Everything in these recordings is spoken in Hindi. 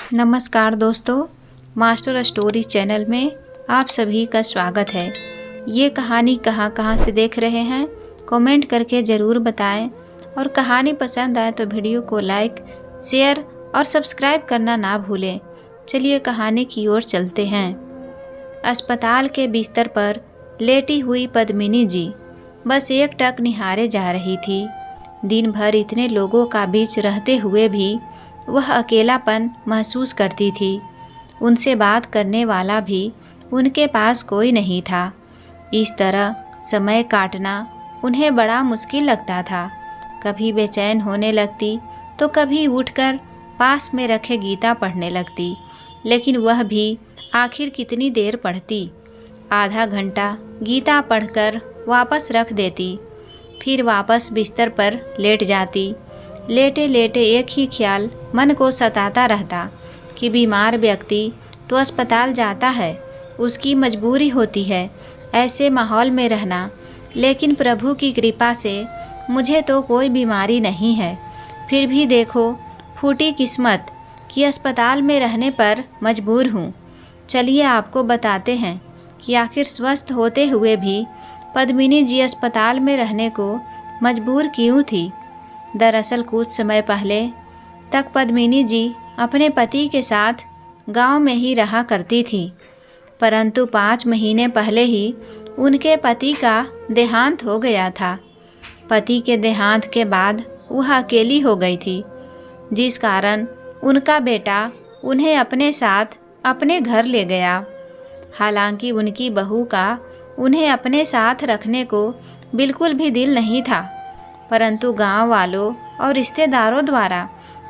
नमस्कार दोस्तों, मास्टर स्टोरी चैनल में आप सभी का स्वागत है। ये कहानी कहाँ से देख रहे हैं कमेंट करके ज़रूर बताएं और कहानी पसंद आए तो वीडियो को लाइक, शेयर और सब्सक्राइब करना ना भूलें। चलिए कहानी की ओर चलते हैं। अस्पताल के बिस्तर पर लेटी हुई पद्मिनी जी बस एकटक निहारे जा रही थी। दिन भर इतने लोगों का बीच रहते हुए भी वह अकेलापन महसूस करती थी। उनसे बात करने वाला भी उनके पास कोई नहीं था। इस तरह समय काटना उन्हें बड़ा मुश्किल लगता था। कभी बेचैन होने लगती तो कभी उठकर पास में रखे गीता पढ़ने लगती, लेकिन वह भी आखिर कितनी देर पढ़ती। आधा घंटा गीता पढ़कर वापस रख देती, फिर वापस बिस्तर पर लेट जाती। लेटे लेटे एक ही ख्याल मन को सताता रहता कि बीमार व्यक्ति तो अस्पताल जाता है, उसकी मजबूरी होती है ऐसे माहौल में रहना, लेकिन प्रभु की कृपा से मुझे तो कोई बीमारी नहीं है। फिर भी देखो फूटी किस्मत कि अस्पताल में रहने पर मजबूर हूँ। चलिए आपको बताते हैं कि आखिर स्वस्थ होते हुए भी पद्मिनी जी अस्पताल में रहने को मजबूर क्यों थी। दरअसल कुछ समय पहले तक पद्मिनी जी अपने पति के साथ गांव में ही रहा करती थी, परंतु 5 महीने पहले ही उनके पति का देहांत हो गया था। पति के देहांत के बाद वह अकेली हो गई थी, जिस कारण उनका बेटा उन्हें अपने साथ अपने घर ले गया। हालांकि उनकी बहू का उन्हें अपने साथ रखने को बिल्कुल भी दिल नहीं था, परंतु गांव वालों और रिश्तेदारों द्वारा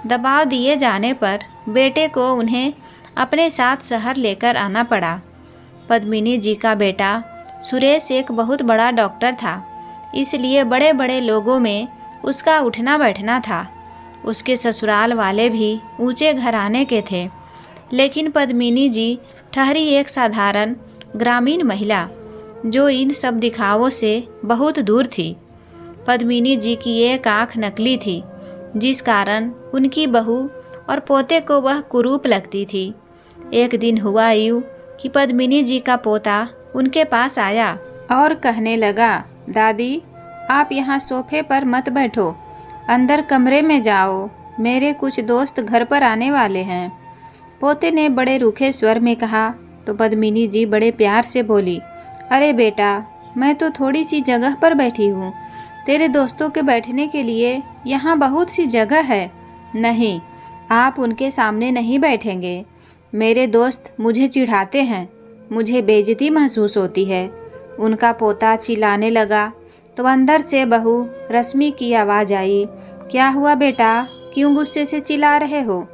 दबाव दिए जाने पर बेटे को उन्हें अपने साथ शहर लेकर आना पड़ा। पद्मिनी जी का बेटा सुरेश एक बहुत बड़ा डॉक्टर था, इसलिए बड़े बड़े लोगों में उसका उठना बैठना था। उसके ससुराल वाले भी ऊंचे घराने के थे, लेकिन पद्मिनी जी ठहरी एक साधारण ग्रामीण महिला जो इन सब दिखावों से बहुत दूर थी। पद्मिनी जी की एक आँख नकली थी, जिस कारण उनकी बहू और पोते को वह कुरूप लगती थी। एक दिन हुआ यूँ कि पद्मिनी जी का पोता उनके पास आया और कहने लगा, दादी आप यहाँ सोफे पर मत बैठो, अंदर कमरे में जाओ, मेरे कुछ दोस्त घर पर आने वाले हैं। पोते ने बड़े रूखे स्वर में कहा तो पद्मिनी जी बड़े प्यार से बोली, अरे बेटा मैं तो थोड़ी सी जगह पर बैठी हूँ, तेरे दोस्तों के बैठने के लिए यहाँ बहुत सी जगह है। नहीं, आप उनके सामने नहीं बैठेंगे, मेरे दोस्त मुझे चिढ़ाते हैं, मुझे बेइज्जती महसूस होती है। उनका पोता चिल्लाने लगा तो अंदर से बहू रश्मि की आवाज़ आई, क्या हुआ बेटा, क्यों गुस्से से चिल्ला रहे हो?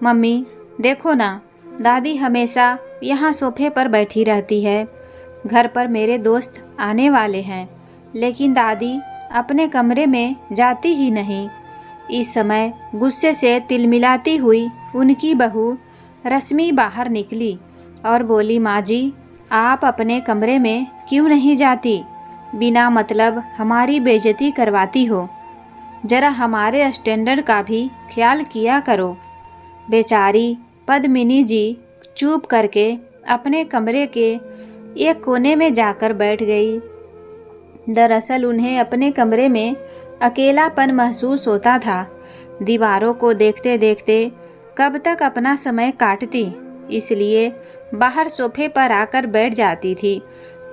मम्मी देखो ना, दादी हमेशा यहाँ सोफे पर बैठी रहती है। घर पर मेरे दोस्त आने वाले हैं, लेकिन दादी अपने कमरे में जाती ही नहीं। इस समय गुस्से से तिलमिलाती हुई उनकी बहू रश्मि बाहर निकली और बोली, माँ जी आप अपने कमरे में क्यों नहीं जाती? बिना मतलब हमारी बेइज्जती करवाती हो, जरा हमारे स्टैंडर्ड का भी ख्याल किया करो। बेचारी पद्मिनी जी चुप करके अपने कमरे के एक कोने में जाकर बैठ गई। दरअसल उन्हें अपने कमरे में अकेलापन महसूस होता था। दीवारों को देखते देखते कब तक अपना समय काटती, इसलिए बाहर सोफे पर आकर बैठ जाती थी,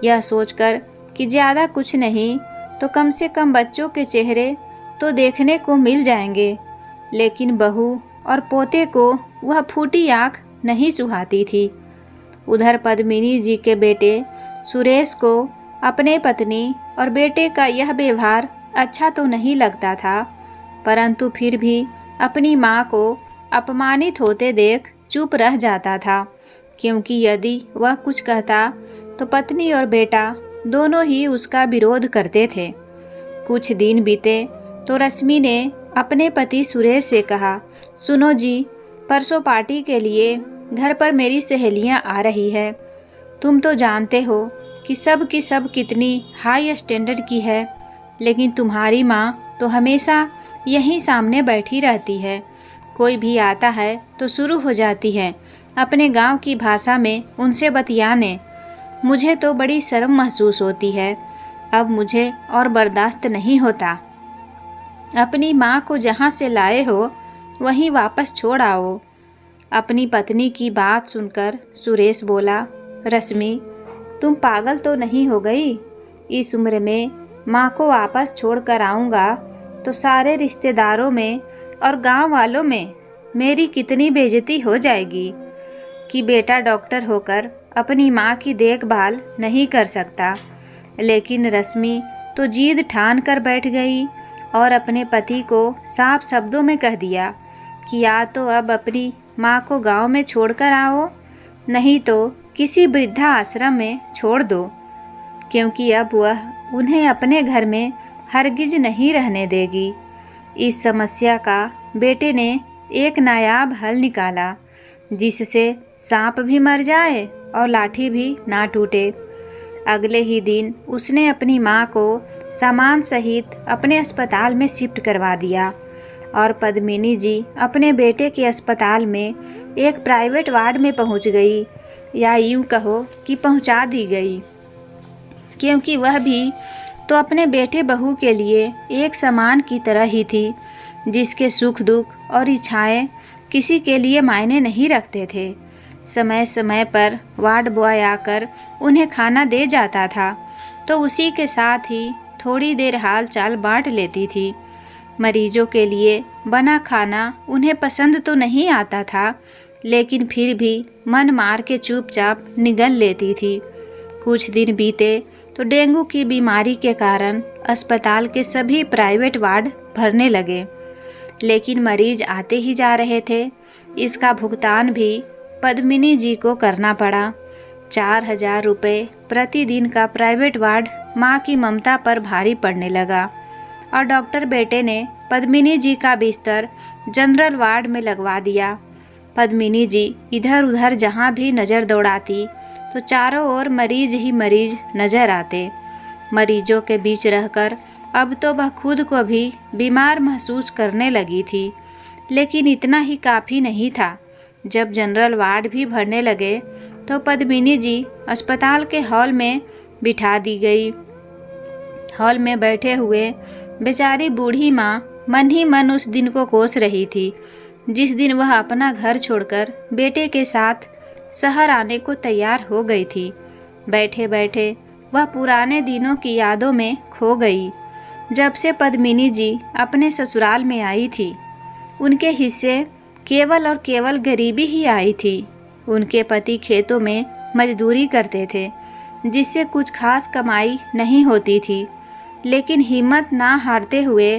यह सोचकर कि ज़्यादा कुछ नहीं तो कम से कम बच्चों के चेहरे तो देखने को मिल जाएंगे। लेकिन बहू और पोते को वह फूटी आँख नहीं सुहाती थी। उधर पद्मिनी जी के बेटे सुरेश को अपने पत्नी और बेटे का यह व्यवहार अच्छा तो नहीं लगता था, परंतु फिर भी अपनी माँ को अपमानित होते देख चुप रह जाता था, क्योंकि यदि वह कुछ कहता तो पत्नी और बेटा दोनों ही उसका विरोध करते थे। कुछ दिन बीते तो रश्मि ने अपने पति सुरेश से कहा, सुनो जी, परसों पार्टी के लिए घर पर मेरी सहेलियां आ रही है। तुम तो जानते हो कि सब की सब कितनी हाई स्टैंडर्ड की है, लेकिन तुम्हारी माँ तो हमेशा यहीं सामने बैठी रहती है। कोई भी आता है तो शुरू हो जाती है अपने गांव की भाषा में उनसे बतियाने। मुझे तो बड़ी शर्म महसूस होती है। अब मुझे और बर्दाश्त नहीं होता। अपनी माँ को जहाँ से लाए हो वहीं वापस छोड़ आओ। अपनी पत्नी की बात सुनकर सुरेश बोला, रश्मि, तुम पागल तो नहीं हो गई? इस उम्र में माँ को वापस छोड़ कर आऊँगा तो सारे रिश्तेदारों में और गांव वालों में मेरी कितनी बेइज्जती हो जाएगी कि बेटा डॉक्टर होकर अपनी माँ की देखभाल नहीं कर सकता। लेकिन रश्मि तो जिद ठान कर बैठ गई और अपने पति को साफ शब्दों में कह दिया कि या तो अब अपनी माँ को गांव में छोड़कर आओ, नहीं तो किसी वृद्धा आश्रम में छोड़ दो, क्योंकि अब वह उन्हें अपने घर में हरगिज नहीं रहने देगी। इस समस्या का बेटे ने एक नायाब हल निकाला, जिससे सांप भी मर जाए और लाठी भी ना टूटे। अगले ही दिन उसने अपनी माँ को सामान सहित अपने अस्पताल में शिफ्ट करवा दिया और पद्मिनी जी अपने बेटे के अस्पताल में एक प्राइवेट वार्ड में पहुँच गई, या यूँ कहो कि पहुँचा दी गई, क्योंकि वह भी तो अपने बेटे बहू के लिए एक समान की तरह ही थी, जिसके सुख दुख और इच्छाएं किसी के लिए मायने नहीं रखते थे। समय समय पर वार्ड बॉय आकर उन्हें खाना दे जाता था तो उसी के साथ ही थोड़ी देर हाल चाल बांट लेती थी। मरीजों के लिए बना खाना उन्हें पसंद तो नहीं आता था, लेकिन फिर भी मन मार के चुपचाप निगल लेती थी। कुछ दिन बीते तो डेंगू की बीमारी के कारण अस्पताल के सभी प्राइवेट वार्ड भरने लगे, लेकिन मरीज आते ही जा रहे थे। इसका भुगतान भी पद्मिनी जी को करना पड़ा। 4000 रुपये प्रतिदिन का प्राइवेट वार्ड माँ की ममता पर भारी पड़ने लगा और डॉक्टर बेटे ने पद्मिनी जी का बिस्तर जनरल वार्ड में लगवा दिया। पद्मिनी जी इधर उधर जहाँ भी नज़र दौड़ाती तो चारों ओर मरीज ही मरीज नज़र आते। मरीजों के बीच रहकर अब तो वह खुद को भी बीमार महसूस करने लगी थी, लेकिन इतना ही काफ़ी नहीं था। जब जनरल वार्ड भी भरने लगे तो पद्मिनी जी अस्पताल के हॉल में बिठा दी गई। हॉल में बैठे हुए बेचारी बूढ़ी माँ मन ही मन उस दिन को कोस रही थी जिस दिन वह अपना घर छोड़कर बेटे के साथ शहर आने को तैयार हो गई थी। बैठे बैठे वह पुराने दिनों की यादों में खो गई। जब से पद्मिनी जी अपने ससुराल में आई थी, उनके हिस्से केवल और केवल गरीबी ही आई थी। उनके पति खेतों में मजदूरी करते थे, जिससे कुछ खास कमाई नहीं होती थी, लेकिन हिम्मत ना हारते हुए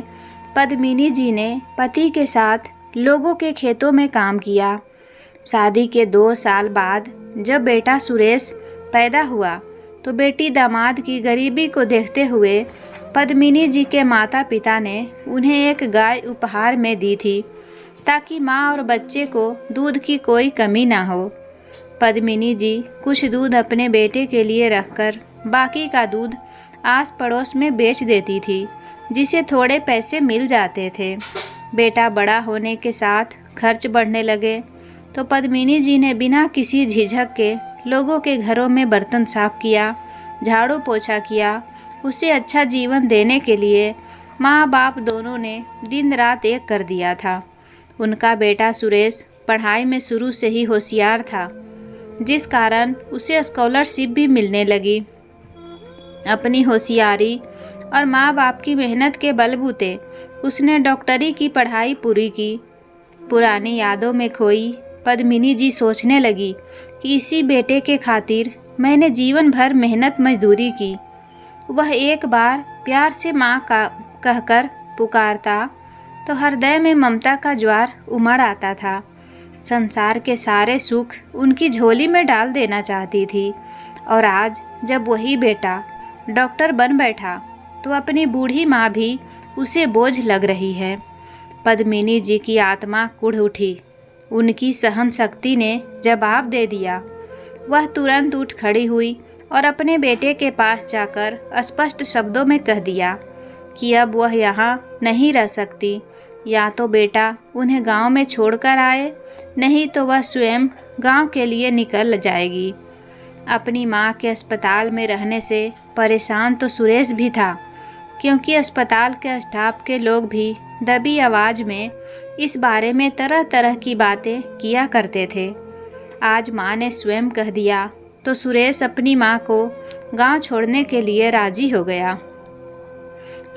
पद्मिनी जी ने पति के साथ लोगों के खेतों में काम किया। शादी के 2 साल बाद जब बेटा सुरेश पैदा हुआ तो बेटी दामाद की गरीबी को देखते हुए पद्मिनी जी के माता पिता ने उन्हें एक गाय उपहार में दी थी, ताकि माँ और बच्चे को दूध की कोई कमी ना हो। पद्मिनी जी कुछ दूध अपने बेटे के लिए रखकर बाकी का दूध आस पड़ोस में बेच देती थी, जिसे थोड़े पैसे मिल जाते थे। बेटा बड़ा होने के साथ खर्च बढ़ने लगे तो पद्मिनी जी ने बिना किसी झिझक के लोगों के घरों में बर्तन साफ किया, झाड़ू पोछा किया। उसे अच्छा जीवन देने के लिए माँ बाप दोनों ने दिन रात एक कर दिया था। उनका बेटा सुरेश पढ़ाई में शुरू से ही होशियार था, जिस कारण उसे स्कॉलरशिप भी मिलने लगी। अपनी होशियारी और माँ बाप की मेहनत के बलबूते उसने डॉक्टरी की पढ़ाई पूरी की। पुरानी यादों में खोई पद्मिनी जी सोचने लगी कि इसी बेटे के खातिर मैंने जीवन भर मेहनत मजदूरी की। वह एक बार प्यार से माँ का कहकर पुकारता तो हृदय में ममता का ज्वार उमड़ आता था। संसार के सारे सुख उनकी झोली में डाल देना चाहती थी, और आज जब वही बेटा डॉक्टर बन बैठा तो अपनी बूढ़ी माँ भी उसे बोझ लग रही है। पद्मिनी जी की आत्मा कुढ़ उठी। उनकी सहन शक्ति ने जवाब दे दिया। वह तुरंत उठ खड़ी हुई और अपने बेटे के पास जाकर स्पष्ट शब्दों में कह दिया कि अब वह यहाँ नहीं रह सकती। या तो बेटा उन्हें गांव में छोड़कर आए, नहीं तो वह स्वयं गांव के लिए निकल जाएगी। अपनी मां के अस्पताल में रहने से परेशान तो सुरेश भी था, क्योंकि अस्पताल के स्टाफ के लोग भी दबी आवाज़ में इस बारे में तरह तरह की बातें किया करते थे। आज माँ ने स्वयं कह दिया तो सुरेश अपनी माँ को गांव छोड़ने के लिए राजी हो गया।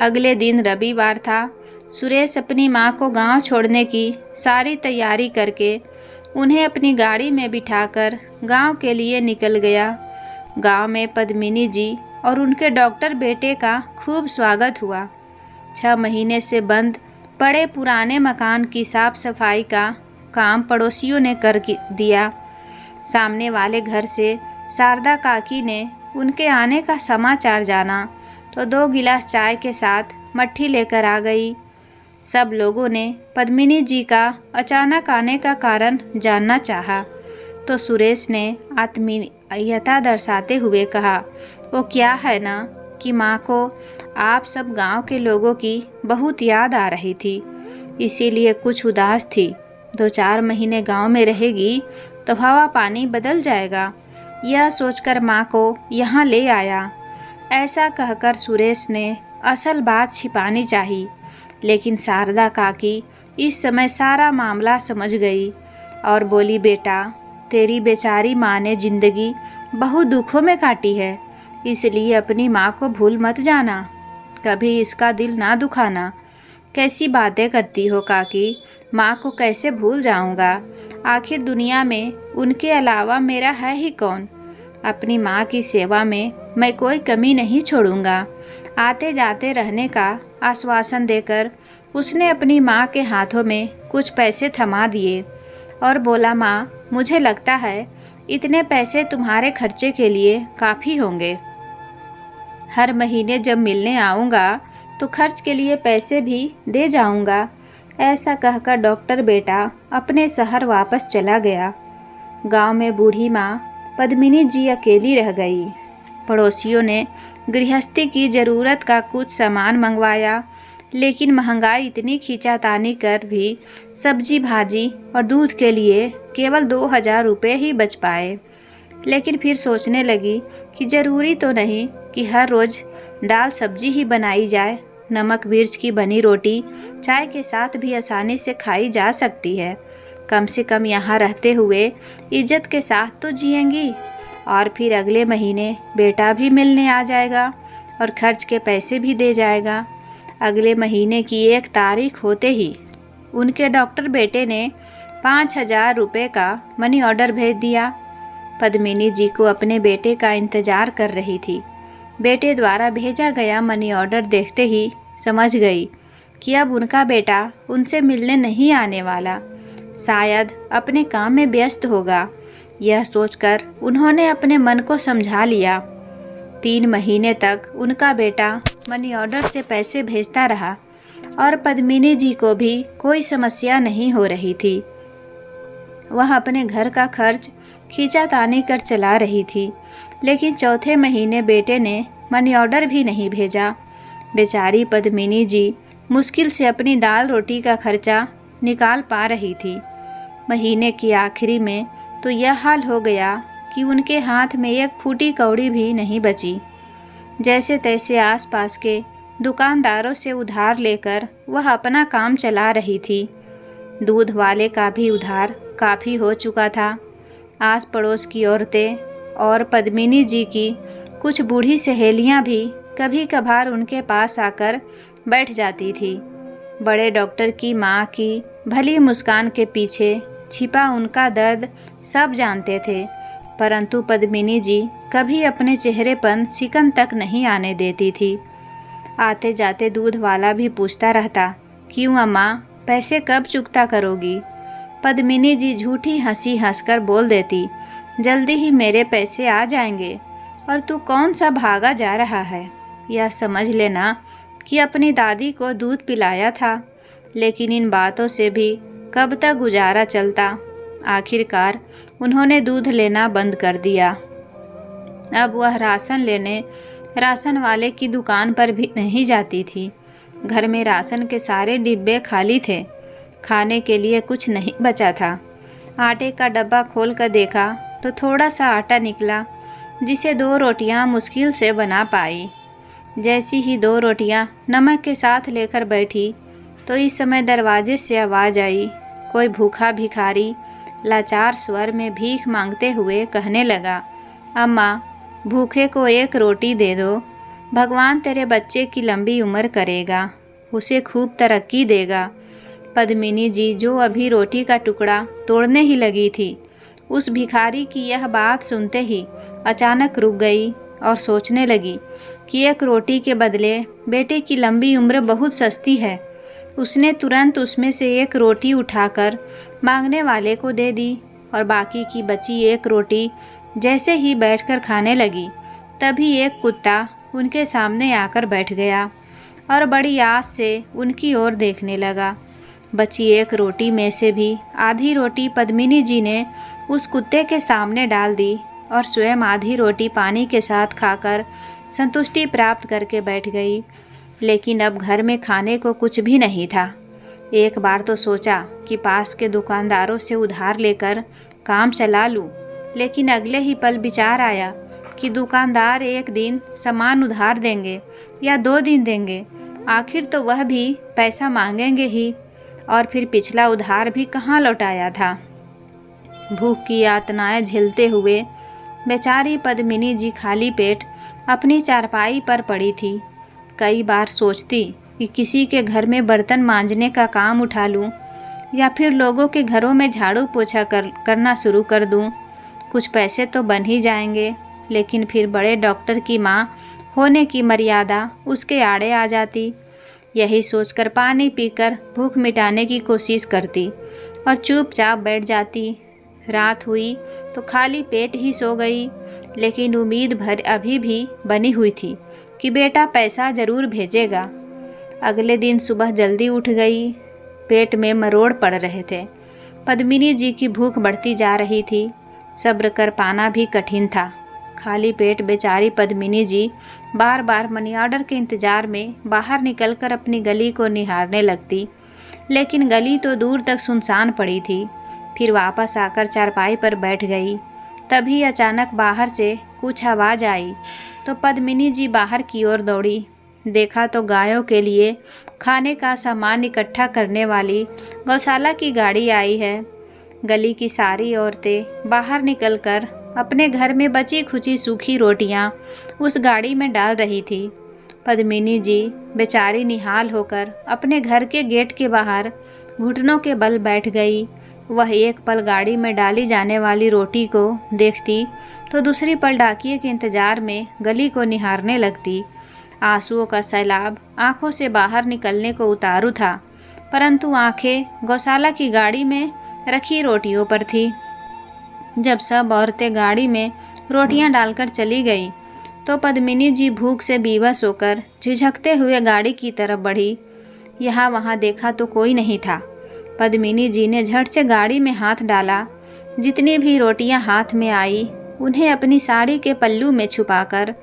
अगले दिन रविवार था। सुरेश अपनी माँ को गांव छोड़ने की सारी तैयारी करके उन्हें अपनी गाड़ी में बिठाकर गांव के लिए निकल गया। गांव में पद्मिनी जी और उनके डॉक्टर बेटे का खूब स्वागत हुआ। 6 महीने से बंद पड़े पुराने मकान की साफ सफाई का काम पड़ोसियों ने कर दिया। सामने वाले घर से शारदा काकी ने उनके आने का समाचार जाना तो 2 गिलास चाय के साथ मट्ठी लेकर आ गई। सब लोगों ने पद्मिनी जी का अचानक आने का कारण जानना चाहा, तो सुरेश ने आत्मीयता दर्शाते हुए कहा, वो क्या है ना कि माँ को आप सब गांव के लोगों की बहुत याद आ रही थी, इसीलिए कुछ उदास थी। 2-4 महीने गांव में रहेगी तो हवा पानी बदल जाएगा, यह सोचकर माँ को यहाँ ले आया। ऐसा कहकर सुरेश ने असल बात छिपानी चाही, लेकिन शारदा काकी इस समय सारा मामला समझ गई और बोली, बेटा तेरी बेचारी माँ ने जिंदगी बहुत दुखों में काटी है, इसलिए अपनी माँ को भूल मत जाना, कभी इसका दिल ना दुखाना। कैसी बातें करती हो काकी, माँ को कैसे भूल जाऊँगा, आखिर दुनिया में उनके अलावा मेरा है ही कौन। अपनी माँ की सेवा में मैं कोई कमी नहीं छोड़ूंगा। आते जाते रहने का आश्वासन देकर उसने अपनी माँ के हाथों में कुछ पैसे थमा दिए और बोला, माँ मुझे लगता है इतने पैसे तुम्हारे खर्चे के लिए काफ़ी होंगे। हर महीने जब मिलने आऊँगा तो खर्च के लिए पैसे भी दे जाऊँगा। ऐसा कहकर डॉक्टर बेटा अपने शहर वापस चला गया। गांव में बूढ़ी माँ पद्मिनी जी अकेली रह गई। पड़ोसियों ने गृहस्थी की ज़रूरत का कुछ सामान मंगवाया, लेकिन महंगाई इतनी खींचातानी कर भी सब्जी भाजी और दूध के लिए केवल 2000 रुपये ही बच पाए। लेकिन फिर सोचने लगी कि ज़रूरी तो नहीं कि हर रोज़ दाल सब्जी ही बनाई जाए। नमक मिर्च की बनी रोटी चाय के साथ भी आसानी से खाई जा सकती है। कम से कम यहाँ रहते हुए इज्जत के साथ तो जिएंगी। और फिर अगले महीने बेटा भी मिलने आ जाएगा और खर्च के पैसे भी दे जाएगा। अगले महीने की 1 तारीख होते ही उनके डॉक्टर बेटे ने 5000 रुपये का मनी ऑर्डर भेज दिया। पद्मिनी जी को अपने बेटे का इंतज़ार कर रही थी। बेटे द्वारा भेजा गया मनी ऑर्डर देखते ही समझ गई कि अब उनका बेटा उनसे मिलने नहीं आने वाला, शायद अपने काम में व्यस्त होगा। यह सोचकर उन्होंने अपने मन को समझा लिया। 3 महीने तक उनका बेटा मनी ऑर्डर से पैसे भेजता रहा और पद्मिनी जी को भी कोई समस्या नहीं हो रही थी। वह अपने घर का खर्च खींचातानी कर चला रही थी, लेकिन चौथे महीने बेटे ने मनी ऑर्डर भी नहीं भेजा। बेचारी पद्मिनी जी मुश्किल से अपनी दाल रोटी का खर्चा निकाल पा रही थी। महीने की आखिरी में तो यह हाल हो गया कि उनके हाथ में 1 फूटी कौड़ी भी नहीं बची। जैसे तैसे आसपास के दुकानदारों से उधार लेकर वह अपना काम चला रही थी। दूध वाले का भी उधार काफ़ी हो चुका था। आस पड़ोस की औरतें और पद्मिनी जी की कुछ बूढ़ी सहेलियां भी कभी कभार उनके पास आकर बैठ जाती थी। बड़े डॉक्टर की माँ की भली मुस्कान के पीछे छिपा उनका दर्द सब जानते थे, परंतु पद्मिनी जी कभी अपने चेहरे पर सिकन तक नहीं आने देती थी। आते जाते दूध वाला भी पूछता रहता, क्यों अम्मा, पैसे कब चुकता करोगी? पद्मिनी जी झूठी हंसी हंसकर बोल देती, जल्दी ही मेरे पैसे आ जाएंगे और तू कौन सा भागा जा रहा है। यह समझ लेना कि अपनी दादी को दूध पिलाया था, लेकिन इन बातों से भी कब तक गुजारा चलता। आखिरकार उन्होंने दूध लेना बंद कर दिया। अब वह राशन लेने राशन वाले की दुकान पर भी नहीं जाती थी। घर में राशन के सारे डिब्बे खाली थे। खाने के लिए कुछ नहीं बचा था। आटे का डब्बा खोल कर देखा तो थोड़ा सा आटा निकला, जिसे 2 रोटियां मुश्किल से बना पाई। जैसी ही 2 रोटियां नमक के साथ लेकर बैठी तो इस समय दरवाजे से आवाज़ आई। कोई भूखा भिखारी लाचार स्वर में भीख मांगते हुए कहने लगा, अम्मा, भूखे को 1 रोटी दे दो। भगवान तेरे बच्चे की लंबी उम्र करेगा, उसे खूब तरक्की देगा। पद्मिनी जी, जो अभी रोटी का टुकड़ा तोड़ने ही लगी थी, उस भिखारी की यह बात सुनते ही अचानक रुक गई और सोचने लगी कि 1 रोटी के बदले बेटे की लंबी उम्र बहुत सस्ती है। उसने तुरंत उसमें से 1 रोटी उठाकर मांगने वाले को दे दी और बाकी की बची 1 रोटी जैसे ही बैठकर खाने लगी, तभी एक कुत्ता उनके सामने आकर बैठ गया और बड़ी आस से उनकी ओर देखने लगा। बची 1 रोटी में से भी आधी रोटी पद्मिनी जी ने उस कुत्ते के सामने डाल दी और स्वयं आधी रोटी पानी के साथ खाकर संतुष्टि प्राप्त करके बैठ गई। लेकिन अब घर में खाने को कुछ भी नहीं था। एक बार तो सोचा कि पास के दुकानदारों से उधार लेकर काम चला लूं, लेकिन अगले ही पल विचार आया कि दुकानदार एक दिन सामान उधार देंगे या 2 दिन देंगे, आखिर तो वह भी पैसा मांगेंगे ही, और फिर पिछला उधार भी कहाँ लौटाया था। भूख की यातनाएं झेलते हुए बेचारी पद्मिनी जी खाली पेट अपनी चारपाई पर पड़ी थी। कई बार सोचती कि किसी के घर में बर्तन मांजने का काम उठा लूं या फिर लोगों के घरों में झाड़ू पोछा करना शुरू कर दूं। कुछ पैसे तो बन ही जाएंगे, लेकिन फिर बड़े डॉक्टर की माँ होने की मर्यादा उसके आड़े आ जाती। यही सोचकर पानी पीकर भूख मिटाने की कोशिश करती और चुपचाप बैठ जाती। रात हुई तो खाली पेट ही सो गई, लेकिन उम्मीद भर अभी भी बनी हुई थी कि बेटा पैसा ज़रूर भेजेगा। अगले दिन सुबह जल्दी उठ गई। पेट में मरोड़ पड़ रहे थे। पद्मिनी जी की भूख बढ़ती जा रही थी। सब्र कर पाना भी कठिन था। खाली पेट बेचारी पद्मिनी जी बार बार मनी ऑर्डर के इंतज़ार में बाहर निकलकर अपनी गली को निहारने लगती, लेकिन गली तो दूर तक सुनसान पड़ी थी। फिर वापस आकर चारपाई पर बैठ गई। तभी अचानक बाहर से कुछ आवाज़ आई तो पद्मिनी जी बाहर की ओर दौड़ी। देखा तो गायों के लिए खाने का सामान इकट्ठा करने वाली गौशाला की गाड़ी आई है। गली की सारी औरतें बाहर निकलकर अपने घर में बची खुची सूखी रोटियां उस गाड़ी में डाल रही थी। पद्मिनी जी बेचारी निहाल होकर अपने घर के गेट के बाहर घुटनों के बल बैठ गई। वह एक पल गाड़ी में डाली जाने वाली रोटी को देखती तो दूसरी पल डाकिये के इंतजार में गली को निहारने लगती। आंसुओं का सैलाब आंखों से बाहर निकलने को उतारू था, परंतु आंखें गौशाला की गाड़ी में रखी रोटियों पर थी। जब सब औरतें गाड़ी में रोटियां डालकर चली गई तो पद्मिनी जी भूख से बेबस होकर झिझकते हुए गाड़ी की तरफ बढ़ी। यहाँ वहाँ देखा तो कोई नहीं था। पद्मिनी जी ने झट से गाड़ी में हाथ डाला। जितनी भी रोटियां हाथ में आई उन्हें अपनी साड़ी के पल्लू में छुपाकर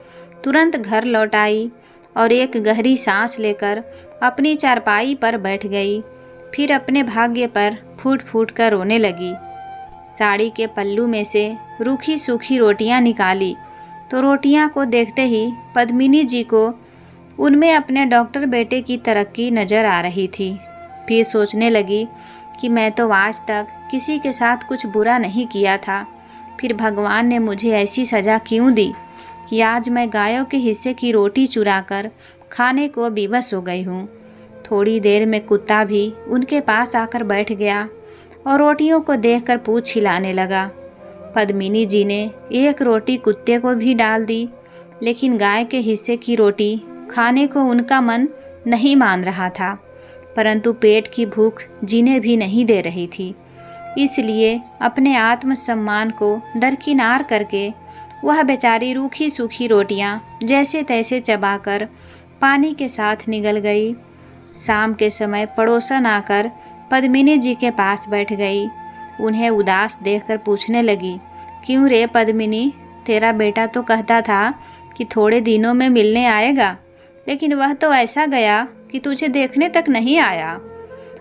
तुरंत घर लौट आई और एक गहरी सांस लेकर अपनी चारपाई पर बैठ गई। फिर अपने भाग्य पर फूट फूट कर रोने लगी। साड़ी के पल्लू में से रूखी सूखी रोटियां निकाली तो रोटियां को देखते ही पद्मिनी जी को उनमें अपने डॉक्टर बेटे की तरक्की नज़र आ रही थी। फिर सोचने लगी कि मैं तो आज तक किसी के साथ कुछ बुरा नहीं किया था, फिर भगवान ने मुझे ऐसी सज़ा क्यों दी कि आज मैं गायों के हिस्से की रोटी चुराकर खाने को विवश हो गई हूँ। थोड़ी देर में कुत्ता भी उनके पास आकर बैठ गया और रोटियों को देखकर पूँछ हिलाने लगा। पद्मिनी जी ने एक रोटी कुत्ते को भी डाल दी, लेकिन गाय के हिस्से की रोटी खाने को उनका मन नहीं मान रहा था, परंतु पेट की भूख जीने भी नहीं दे रही थी। इसलिए अपने आत्मसम्मान को दरकिनार करके वह बेचारी रूखी सूखी रोटियां जैसे तैसे चबाकर पानी के साथ निगल गई। शाम के समय पड़ोसन आकर पद्मिनी जी के पास बैठ गई। उन्हें उदास देखकर पूछने लगी, क्यों रे पद्मिनी, तेरा बेटा तो कहता था कि थोड़े दिनों में मिलने आएगा, लेकिन वह तो ऐसा गया कि तुझे देखने तक नहीं आया।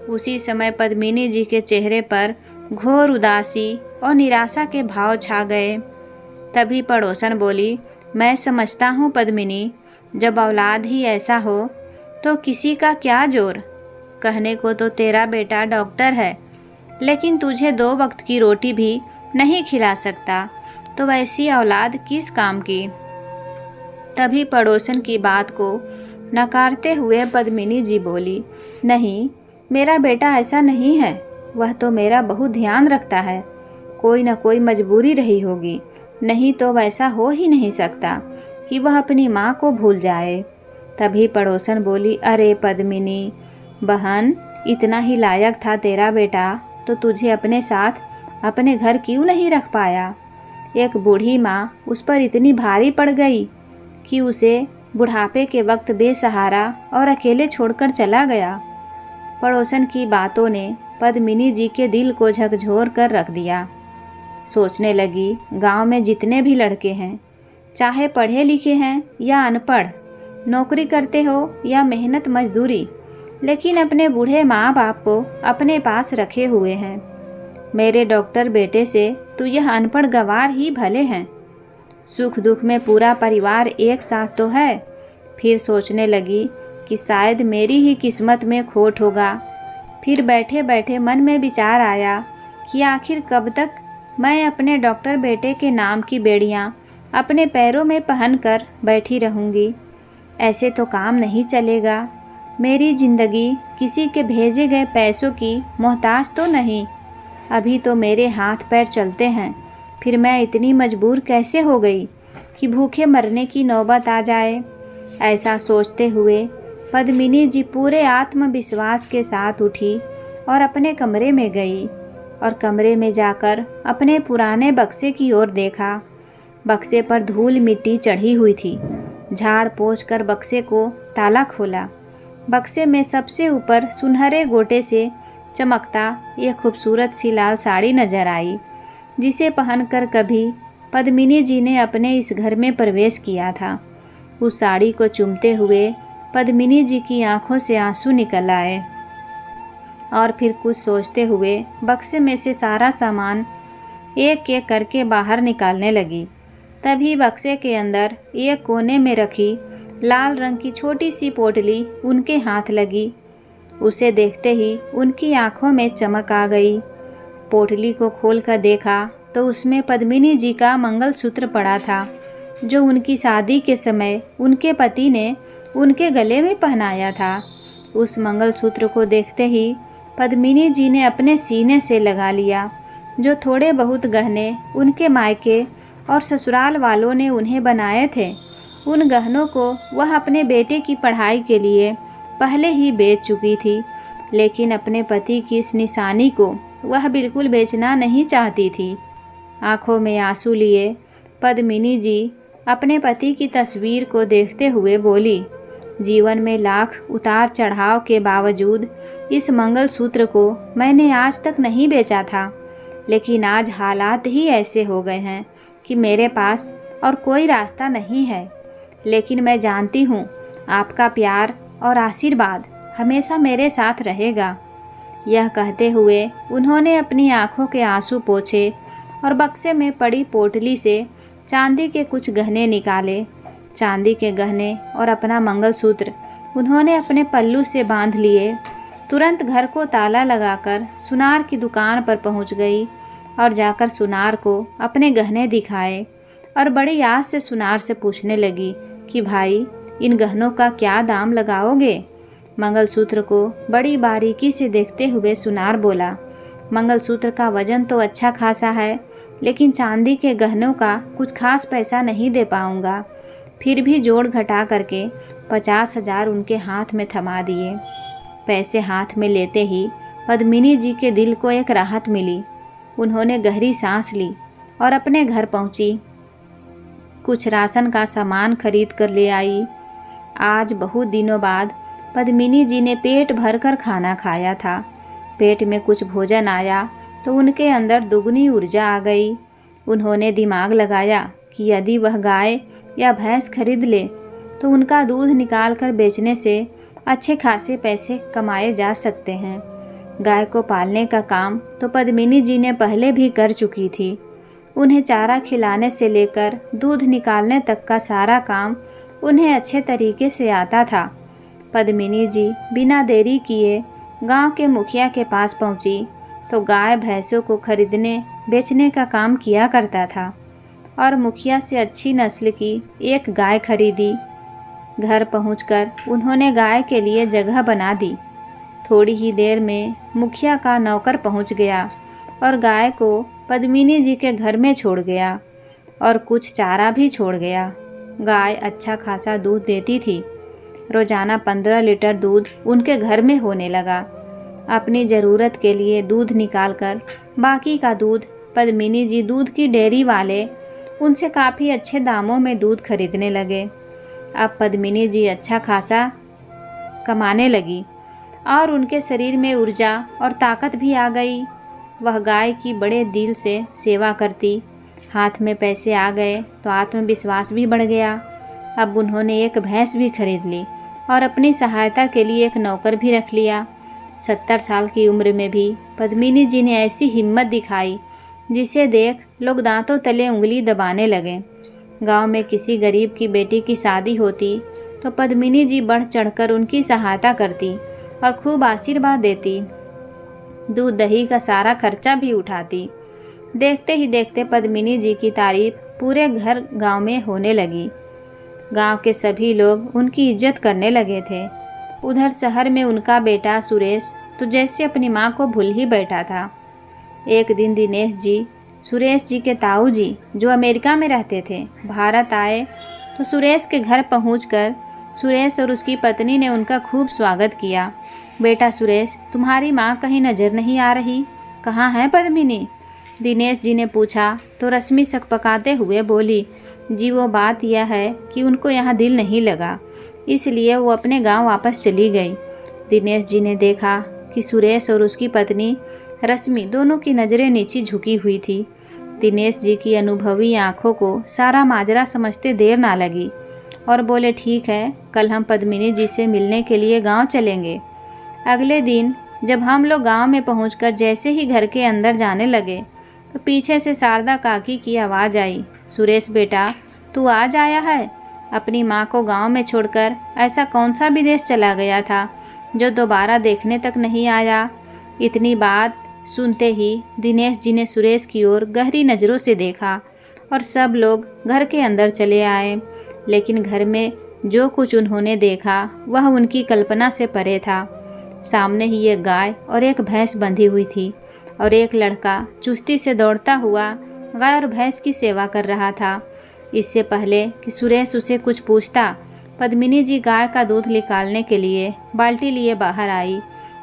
उसी समय पद्मिनी जी के चेहरे पर घोर उदासी और निराशा के भाव छा गए। तभी पड़ोसन बोली, मैं समझता हूँ पद्मिनी, जब औलाद ही ऐसा हो तो किसी का क्या जोर। कहने को तो तेरा बेटा डॉक्टर है, लेकिन तुझे 2 वक्त की रोटी भी नहीं खिला सकता, तो वैसी औलाद किस काम की। तभी पड़ोसन की बात को नकारते हुए पद्मिनी जी बोली, नहीं, मेरा बेटा ऐसा नहीं है, वह तो मेरा बहुत ध्यान रखता है। कोई न कोई मजबूरी रही होगी, नहीं तो वैसा हो ही नहीं सकता कि वह अपनी माँ को भूल जाए। तभी पड़ोसन बोली, अरे पद्मिनी बहन, इतना ही लायक था तेरा बेटा तो तुझे अपने साथ अपने घर क्यों नहीं रख पाया। एक बूढ़ी माँ उस पर इतनी भारी पड़ गई कि उसे बुढ़ापे के वक्त बेसहारा और अकेले छोड़कर चला गया। पड़ोसन की बातों ने पद्मिनी जी के दिल को झकझोर कर रख दिया। सोचने लगी, गांव में जितने भी लड़के हैं, चाहे पढ़े लिखे हैं या अनपढ़, नौकरी करते हो या मेहनत मजदूरी, लेकिन अपने बूढ़े माँ बाप को अपने पास रखे हुए हैं। मेरे डॉक्टर बेटे से तो यह अनपढ़ गंवार ही भले हैं। सुख दुख में पूरा परिवार एक साथ तो है। फिर सोचने लगी कि शायद मेरी ही किस्मत में खोट होगा। फिर बैठे बैठे मन में विचार आया कि आखिर कब तक मैं अपने डॉक्टर बेटे के नाम की बेड़ियाँ अपने पैरों में पहनकर बैठी रहूँगी। ऐसे तो काम नहीं चलेगा। मेरी ज़िंदगी किसी के भेजे गए पैसों की मोहताज तो नहीं। अभी तो मेरे हाथ पैर चलते हैं, फिर मैं इतनी मजबूर कैसे हो गई कि भूखे मरने की नौबत आ जाए। ऐसा सोचते हुए पद्मिनी जी पूरे आत्मविश्वास के साथ उठी और अपने कमरे में गई और कमरे में जाकर अपने पुराने बक्से की ओर देखा। बक्से पर धूल मिट्टी चढ़ी हुई थी। झाड़ पोंछ कर बक्से को ताला खोला। बक्से में सबसे ऊपर सुनहरे गोटे से चमकता एक खूबसूरत सी लाल साड़ी नजर आई, जिसे पहनकर कभी पद्मिनी जी ने अपने इस घर में प्रवेश किया था। उस साड़ी को चूमते हुए पद्मिनी जी की आंखों से आंसू निकल आए और फिर कुछ सोचते हुए बक्से में से सारा सामान एक एक करके बाहर निकालने लगी। तभी बक्से के अंदर एक कोने में रखी लाल रंग की छोटी सी पोटली उनके हाथ लगी। उसे देखते ही उनकी आंखों में चमक आ गई। पोटली को खोलकर देखा तो उसमें पद्मिनी जी का मंगलसूत्र पड़ा था, जो उनकी शादी के समय उनके पति ने उनके गले में पहनाया था। उस मंगलसूत्र को देखते ही पद्मिनी जी ने अपने सीने से लगा लिया। जो थोड़े बहुत गहने उनके मायके और ससुराल वालों ने उन्हें बनाए थे, उन गहनों को वह अपने बेटे की पढ़ाई के लिए पहले ही बेच चुकी थी, लेकिन अपने पति की इस निशानी को वह बिल्कुल बेचना नहीं चाहती थी। आंखों में आंसू लिए पद्मिनी जी अपने पति की तस्वीर को देखते हुए बोली, जीवन में लाख उतार चढ़ाव के बावजूद इस मंगलसूत्र को मैंने आज तक नहीं बेचा था, लेकिन आज हालात ही ऐसे हो गए हैं कि मेरे पास और कोई रास्ता नहीं है। लेकिन मैं जानती हूँ आपका प्यार और आशीर्वाद हमेशा मेरे साथ रहेगा। यह कहते हुए उन्होंने अपनी आंखों के आंसू पोंछे और बक्से में पड़ी पोटली से चांदी के कुछ गहने निकाले। चांदी के गहने और अपना मंगलसूत्र उन्होंने अपने पल्लू से बांध लिए। तुरंत घर को ताला लगाकर सुनार की दुकान पर पहुंच गई और जाकर सुनार को अपने गहने दिखाए और बड़ी आस से सुनार से पूछने लगी कि भाई, इन गहनों का क्या दाम लगाओगे। मंगलसूत्र को बड़ी बारीकी से देखते हुए सुनार बोला, मंगलसूत्र का वजन तो अच्छा खासा है, लेकिन चांदी के गहनों का कुछ खास पैसा नहीं दे पाऊंगा। फिर भी जोड़ घटा करके 50,000 उनके हाथ में थमा दिए। पैसे हाथ में लेते ही पद्मिनी जी के दिल को एक राहत मिली। उन्होंने गहरी सांस ली और अपने घर पहुंची। कुछ राशन का सामान खरीद कर ले आई। आज बहुत दिनों बाद पद्मिनी जी ने पेट भरकर खाना खाया था। पेट में कुछ भोजन आया तो उनके अंदर दुगनी ऊर्जा आ गई। उन्होंने दिमाग लगाया कि यदि वह गाय या भैंस खरीद ले तो उनका दूध निकाल कर बेचने से अच्छे खासे पैसे कमाए जा सकते हैं। गाय को पालने का काम तो पद्मिनी जी ने पहले भी कर चुकी थी। उन्हें चारा खिलाने से लेकर दूध निकालने तक का सारा काम उन्हें अच्छे तरीके से आता था। पद्मिनी जी बिना देरी किए गांव के मुखिया के पास पहुंची तो गाय भैंसों को खरीदने बेचने का काम किया करता था और मुखिया से अच्छी नस्ल की एक गाय खरीदी। घर पहुंचकर उन्होंने गाय के लिए जगह बना दी। थोड़ी ही देर में मुखिया का नौकर पहुंच गया और गाय को पद्मिनी जी के घर में छोड़ गया और कुछ चारा भी छोड़ गया। गाय अच्छा खासा दूध देती थी। रोजाना 15 लीटर दूध उनके घर में होने लगा। अपनी ज़रूरत के लिए दूध निकालकर बाकी का दूध पद्मिनी जी दूध की डेयरी वाले उनसे काफ़ी अच्छे दामों में दूध खरीदने लगे। अब पद्मिनी जी अच्छा खासा कमाने लगी और उनके शरीर में ऊर्जा और ताकत भी आ गई। वह गाय की बड़े दिल से सेवा करती। हाथ में पैसे आ गए तो आत्मविश्वास भी बढ़ गया। अब उन्होंने एक भैंस भी खरीद ली और अपनी सहायता के लिए एक नौकर भी रख लिया। 70 साल की उम्र में भी पद्मिनी जी ने ऐसी हिम्मत दिखाई जिसे देख लोग दांतों तले उंगली दबाने लगे। गांव में किसी गरीब की बेटी की शादी होती तो पद्मिनी जी बढ़ चढ़कर उनकी सहायता करती और खूब आशीर्वाद देती। दूध दही का सारा खर्चा भी उठाती। देखते ही देखते पद्मिनी जी की तारीफ पूरे घर गांव में होने लगी। गांव के सभी लोग उनकी इज्जत करने लगे थे। उधर शहर में उनका बेटा सुरेश तो जैसे अपनी माँ को भूल ही बैठा था। एक दिन दिनेश जी, सुरेश जी के ताऊ जी जो अमेरिका में रहते थे, भारत आए तो सुरेश के घर पहुंचकर सुरेश और उसकी पत्नी ने उनका खूब स्वागत किया। बेटा सुरेश, तुम्हारी माँ कहीं नज़र नहीं आ रही, कहाँ है पद्मिनी? दिनेश जी ने पूछा तो रश्मि सकपकाते हुए बोली, जी वो बात यह है कि उनको यहाँ दिल नहीं लगा, इसलिए वो अपने गांव वापस चली गई। दिनेश जी ने देखा कि सुरेश और उसकी पत्नी रश्मि दोनों की नज़रें नीचे झुकी हुई थी। दिनेश जी की अनुभवी आंखों को सारा माजरा समझते देर ना लगी और बोले, ठीक है, कल हम पद्मिनी जी से मिलने के लिए गांव चलेंगे। अगले दिन जब हम लोग गांव में पहुंचकर जैसे ही घर के अंदर जाने लगे तो पीछे से शारदा काकी की आवाज़ आई, सुरेश बेटा, तू आज आया है? अपनी माँ को गांव में छोड़कर ऐसा कौन सा विदेश चला गया था जो दोबारा देखने तक नहीं आया? इतनी बात सुनते ही दिनेश जी ने सुरेश की ओर गहरी नज़रों से देखा और सब लोग घर के अंदर चले आए। लेकिन घर में जो कुछ उन्होंने देखा वह उनकी कल्पना से परे था। सामने ही एक गाय और एक भैंस बंधी हुई थी और एक लड़का चुस्ती से दौड़ता हुआ गाय और भैंस की सेवा कर रहा था। इससे पहले कि सुरेश उसे कुछ पूछता, पद्मिनी जी गाय का दूध निकालने के लिए बाल्टी लिए बाहर आई।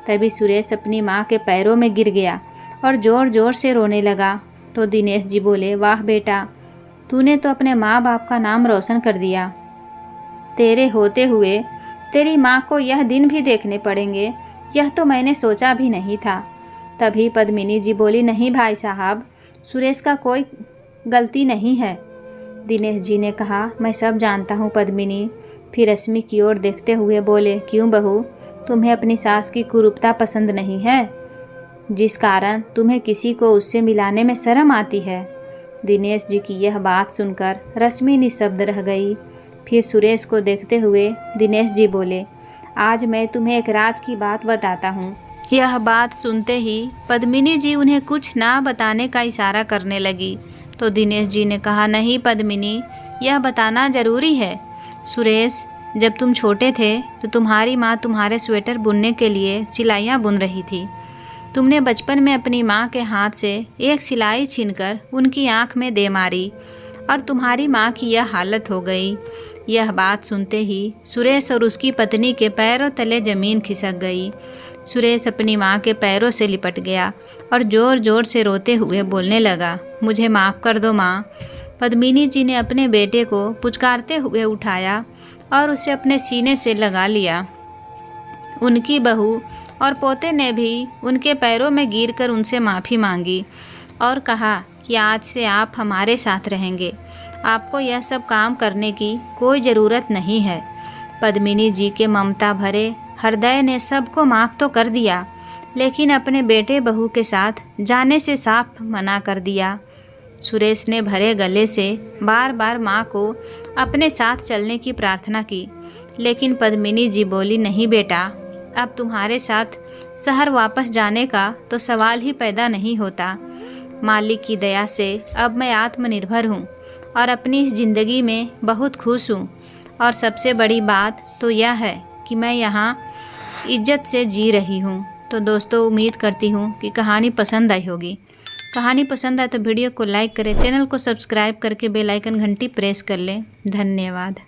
तभी सुरेश अपनी माँ के पैरों में गिर गया और ज़ोर ज़ोर से रोने लगा। तो दिनेश जी बोले, वाह बेटा, तूने तो अपने माँ बाप का नाम रोशन कर दिया। तेरे होते हुए तेरी माँ को यह दिन भी देखने पड़ेंगे, यह तो मैंने सोचा भी नहीं था। तभी पद्मिनी जी बोली, नहीं भाई साहब, सुरेश का कोई गलती नहीं है। दिनेश जी ने कहा, मैं सब जानता हूँ पद्मिनी। फिर रश्मि की ओर देखते हुए बोले, क्यों बहू, तुम्हें अपनी सास की कुरूपता पसंद नहीं है, जिस कारण तुम्हें किसी को उससे मिलाने में शर्म आती है? दिनेश जी की यह बात सुनकर रश्मि निशब्द रह गई। फिर सुरेश को देखते हुए दिनेश जी बोले, आज मैं तुम्हें एक राज की बात बताता हूँ। यह बात सुनते ही पद्मिनी जी उन्हें कुछ ना बताने का इशारा करने लगी। तो दिनेश जी ने कहा, नहीं पद्मिनी, यह बताना ज़रूरी है। सुरेश, जब तुम छोटे थे तो तुम्हारी माँ तुम्हारे स्वेटर बुनने के लिए सिलाइयाँ बुन रही थी। तुमने बचपन में अपनी माँ के हाथ से एक सिलाई छीनकर उनकी आँख में दे मारी और तुम्हारी माँ की यह हालत हो गई। यह बात सुनते ही सुरेश और उसकी पत्नी के पैरों तले ज़मीन खिसक गई। सुरेश अपनी माँ के पैरों से लिपट गया और ज़ोर ज़ोर से रोते हुए बोलने लगा, मुझे माफ़ कर दो माँ। पद्मिनी जी ने अपने बेटे को पुचकारते हुए उठाया और उसे अपने सीने से लगा लिया। उनकी बहू और पोते ने भी उनके पैरों में गिरकर उनसे माफ़ी मांगी और कहा कि आज से आप हमारे साथ रहेंगे, आपको यह सब काम करने की कोई ज़रूरत नहीं है। पद्मिनी जी के ममता भरे हृदय ने सबको माफ़ तो कर दिया, लेकिन अपने बेटे बहू के साथ जाने से साफ मना कर दिया। सुरेश ने भरे गले से बार बार माँ को अपने साथ चलने की प्रार्थना की, लेकिन पद्मिनी जी बोली, नहीं बेटा, अब तुम्हारे साथ शहर वापस जाने का तो सवाल ही पैदा नहीं होता। मालिक की दया से अब मैं आत्मनिर्भर हूँ और अपनी इस ज़िंदगी में बहुत खुश हूँ। और सबसे बड़ी बात तो यह है कि मैं यहाँ इज्जत से जी रही हूँ। तो दोस्तों, उम्मीद करती हूँ कि कहानी पसंद आई होगी। कहानी पसंद आए तो वीडियो को लाइक करें, चैनल को सब्सक्राइब करके बेल आइकन घंटी प्रेस कर लें। धन्यवाद।